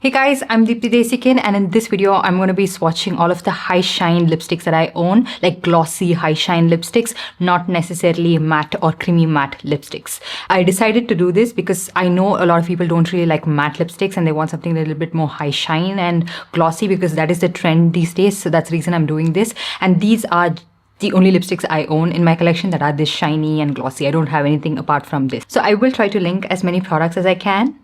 Hey guys, I'm Desikan, and in this video, I'm going to be swatching all of the high shine lipsticks that I own, like glossy high shine lipsticks, not necessarily matte or creamy matte lipsticks. I decided to do this because I know a lot of people don't really like matte lipsticks and they want something a little bit more high shine and glossy because that is the trend these days. So that's the reason I'm doing this. And these are the only lipsticks I own in my collection that are this shiny and glossy. I don't have anything apart from this. So I will try to link as many products as I can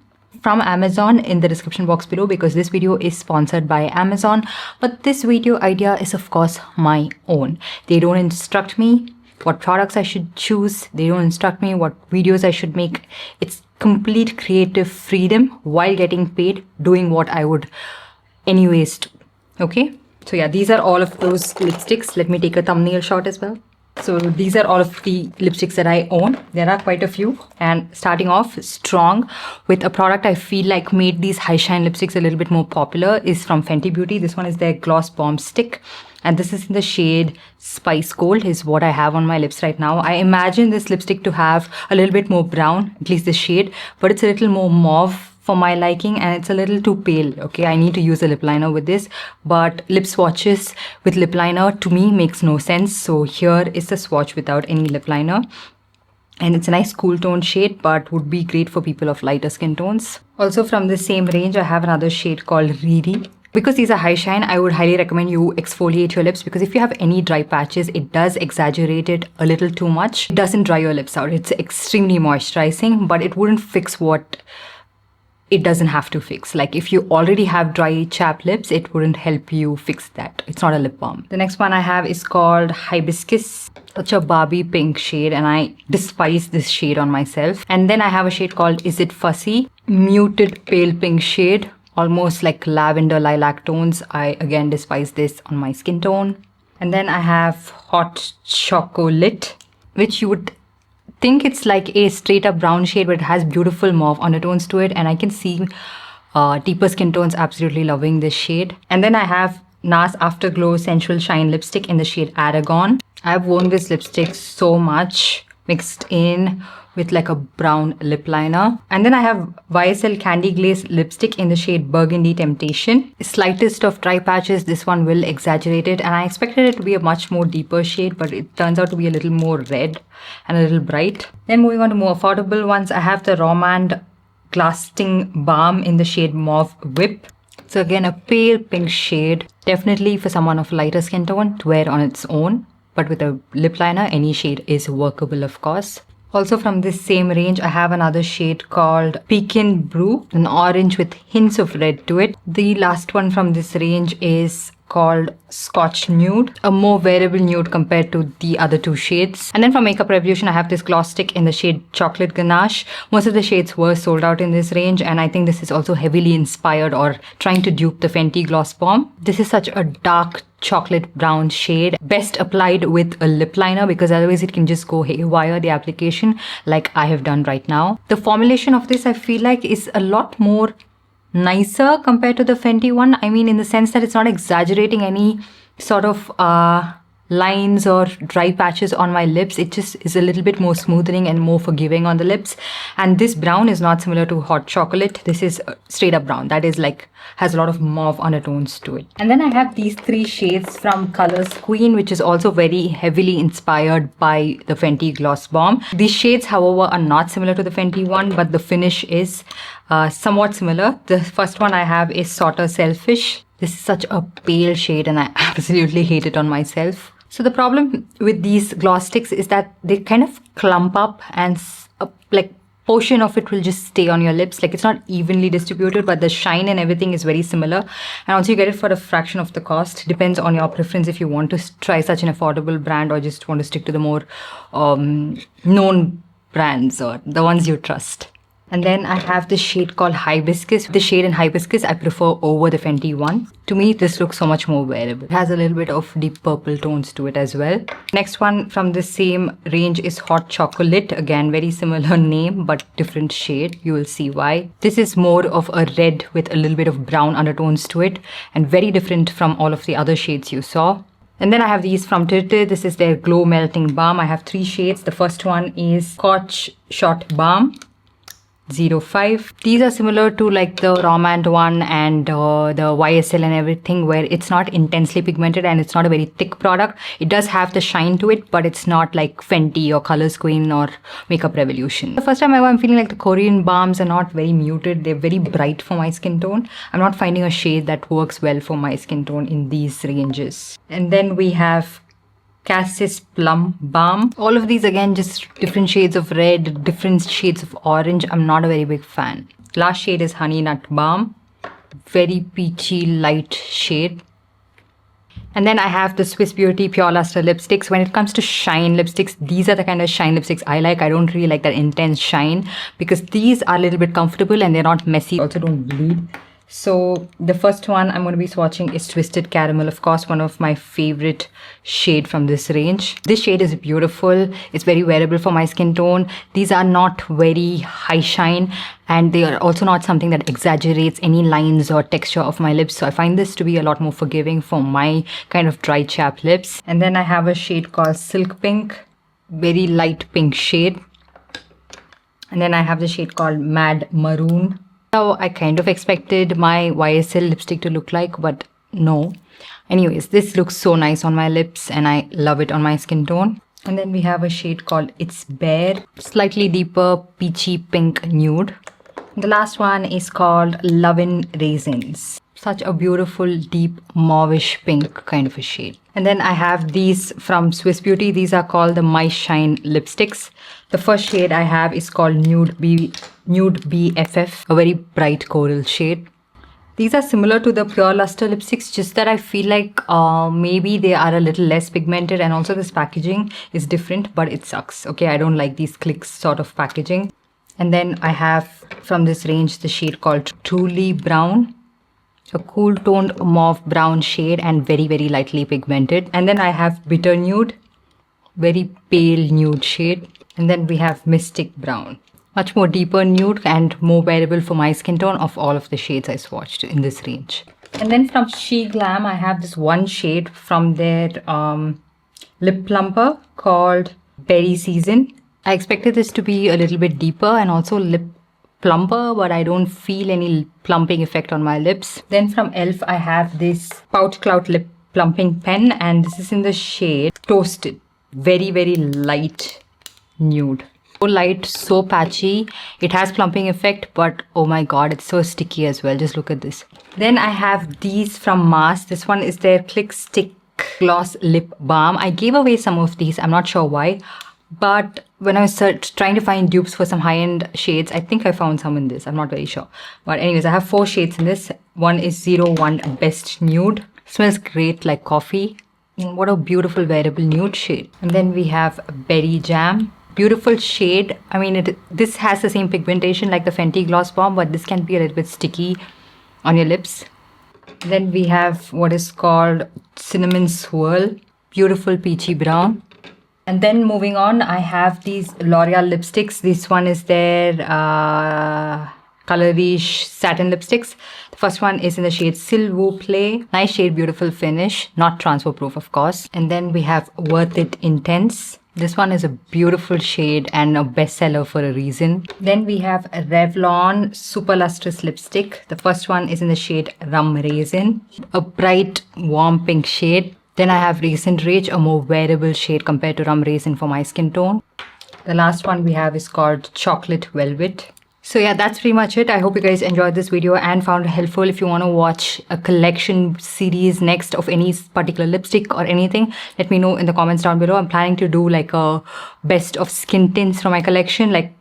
from Amazon in the description box below because this video is sponsored by Amazon, but this video idea is of course my own. They don't instruct me what products I should choose. They don't instruct me what videos I should make. It's complete creative freedom while getting paid, doing what I would anyways do. Okay, so yeah, these are all of those lipsticks. Let me take a thumbnail shot as well. So these are all of the lipsticks that I own. There are quite a few, and starting off strong with a product I feel like made these high shine lipsticks a little bit more popular is from Fenty Beauty. This one is their Gloss Balm Stick, and this is in the shade Spice Gold is what I have on my lips right now. I imagine this lipstick to have a little bit more brown, at least this shade, but it's a little more mauve for my liking, and it's a little too pale. Okay, I need to use a lip liner with this, but lip swatches with lip liner to me makes no sense. So here is the swatch without any lip liner, and it's a nice cool tone shade but would be great for people of lighter skin tones. Also from the same range, I have another shade called Riri. Because these are high shine, I would highly recommend you exfoliate your lips, because if you have any dry patches, it does exaggerate it a little too much. It doesn't dry your lips out. It's extremely moisturizing, but it wouldn't fix what it doesn't have to fix. Like if you already have dry chapped lips, it wouldn't help you fix that. It's not a lip balm. The next one I have is called Highbiscus. Such a Barbie pink shade, and I despise this shade on myself. And then I have a shade called Is It Fussy? Muted pale pink shade, almost like lavender lilac tones. I again despise this on my skin tone. And then I have Hot Chocolit, which you would think it's like a straight up brown shade, but it has beautiful mauve undertones to it, and I can see deeper skin tones absolutely loving this shade. And then I have NARS Afterglow Sensual Shine lipstick in the shade Aragon. I've worn this lipstick so much, mixed in with like a brown lip liner. And then I have YSL Candy Glaze lipstick in the shade Burgundy Temptation. Slightest of dry patches, this one will exaggerate it, and I expected it to be a much more deeper shade, but it turns out to be a little more red and a little bright. Then moving on to more affordable ones, I have the Rom&nd Glasting Balm in the shade Mauve Whip. So again, a pale pink shade, definitely for someone of lighter skin tone to wear on its own, but with a lip liner, any shade is workable of course. Also from this same range, I have another shade called Pekin Brew, an orange with hints of red to it. The last one from this range is called Scotch Nude, a more wearable nude compared to the other two shades. And then from Makeup Revolution, I have this gloss stick in the shade Chocolate Ganache. Most of the shades were sold out in this range, and I think this is also heavily inspired or trying to dupe the Fenty Gloss Bomb. This is such a dark chocolate brown shade, best applied with a lip liner because otherwise it can just go haywire the application like I have done right now. The formulation of this I feel like is a lot more nicer compared to the Fenty one. I mean, in the sense that it's not exaggerating any sort of lines or dry patches on my lips. It just is a little bit more smoothing and more forgiving on the lips. And this brown is not similar to Hot Chocolate. This is straight up brown. That is like, has a lot of mauve undertones to it. And then I have these three shades from Colors Queen, which is also very heavily inspired by the Fenty Gloss Bomb. These shades, however, are not similar to the Fenty one, but the finish is somewhat similar. The first one I have is Sorta Selfish. This is such a pale shade, and I absolutely hate it on myself. So the problem with these gloss sticks is that they kind of clump up, and like portion of it will just stay on your lips. Like it's not evenly distributed, but the shine and everything is very similar. And also you get it for a fraction of the cost. Depends on your preference if you want to try such an affordable brand or just want to stick to the more known brands or the ones you trust. And then I have this shade called Highbiscus. The shade in Highbiscus I prefer over the Fenty one. To me, this looks so much more wearable. It has a little bit of deep purple tones to it as well. Next one from the same range is Hot Chocolate. Again, very similar name, but different shade. You will see why. This is more of a red with a little bit of brown undertones to it, and very different from all of the other shades you saw. And then I have these from Tirtir. This is their Glow Melting Balm. I have three shades. The first one is Scotch Shot Balm. 05. These are similar to like the Rom&nd one and the YSL and everything, where it's not intensely pigmented and it's not a very thick product. It does have the shine to it, but it's not like Fenty or Colors Queen or Makeup Revolution. The first time ever I'm feeling like the Korean balms are not very muted. They're very bright for my skin tone. I'm not finding a shade that works well for my skin tone in these ranges. And then we have Cassis Plum Balm. All of these again just different shades of red, different shades of orange. I'm not a very big fan. Last shade is Honey Nut Balm. Very peachy light shade. And then I have the Swiss Beauty Pure Lustre lipsticks. When it comes to shine lipsticks, these are the kind of shine lipsticks I like. I don't really like that intense shine because these are a little bit comfortable and they're not messy. Also don't bleed. So the first one I'm going to be swatching is Twisted Caramel, of course, one of my favorite shade from this range. This shade is beautiful. It's very wearable for my skin tone. These are not very high shine and they are also not something that exaggerates any lines or texture of my lips. So I find this to be a lot more forgiving for my kind of dry chapped lips. And then I have a shade called Silk Pink, very light pink shade. And then I have the shade called Mad Maroon. How I kind of expected my YSL lipstick to look like, but no. Anyways, this looks so nice on my lips and I love it on my skin tone. And then we have a shade called It's Bare, slightly deeper peachy pink nude. The last one is called Lovin' Raisins. Such a beautiful deep mauvish pink kind of a shade. And then I have these from Swiss Beauty. These are called the My Shine lipsticks. The first shade I have is called Nude BFF, a very bright coral shade. These are similar to the Pure Lustre lipsticks, just that I feel like maybe they are a little less pigmented and also this packaging is different, but it sucks. Okay, I don't like these clicks sort of packaging. And then I have from this range the shade called Truly Brown. A cool toned mauve brown shade and very, very lightly pigmented. And then I have Bitter Nude, very pale nude shade. And then we have Mystic Brown, much more deeper nude and more wearable for my skin tone of all of the shades I swatched in this range. And then from She Glam, I have this one shade from their lip plumper called Berry Season. I expected this to be a little bit deeper and also lip plumper, but I don't feel any plumping effect on my lips. Then from e.l.f. I have this Pout Clout lip plumping pen and this is in the shade Toasted. Very, very light nude. So light, so patchy. It has plumping effect, but oh my god, it's so sticky as well. Just look at this. Then I have these from Mars. This one is their Click Stick Gloss Lip Balm. I gave away some of these. I'm not sure why. But when I was trying to find dupes for some high-end shades, I think I found some in this. I'm not very sure. But anyways, I have 4 shades in this. One is 01 Best Nude. Smells great like coffee. And what a beautiful wearable nude shade. And then we have Berry Jam. Beautiful shade. I mean, this has the same pigmentation like the Fenty Gloss Bomb, but this can be a little bit sticky on your lips. Then we have what is called Cinnamon Swirl. Beautiful peachy brown. And then moving on, I have these L'Oreal lipsticks. This one is their Colorish Satin lipsticks. The first one is in the shade Silver Play. Nice shade, beautiful finish. Not transfer proof, of course. And then we have Worth It Intense. This one is a beautiful shade and a bestseller for a reason. Then we have Revlon Super Lustrous Lipstick. The first one is in the shade Rum Raisin. A bright, warm pink shade. Then I have Recent Rage, a more wearable shade compared to Rum Raisin for my skin tone. The last one we have is called Chocolate Velvet. So yeah, that's pretty much it. I hope you guys enjoyed this video and found it helpful. If you want to watch a collection series next of any particular lipstick or anything, let me know in the comments down below. I'm planning to do like a best of skin tints from my collection, like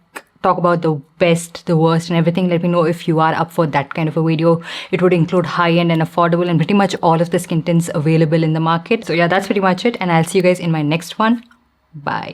talk about the best, the worst and everything. Let me know if you are up for that kind of a video. It would include high-end and affordable and pretty much all of the skin tints available in the market. So yeah, that's pretty much it and I'll see you guys in my next one. Bye.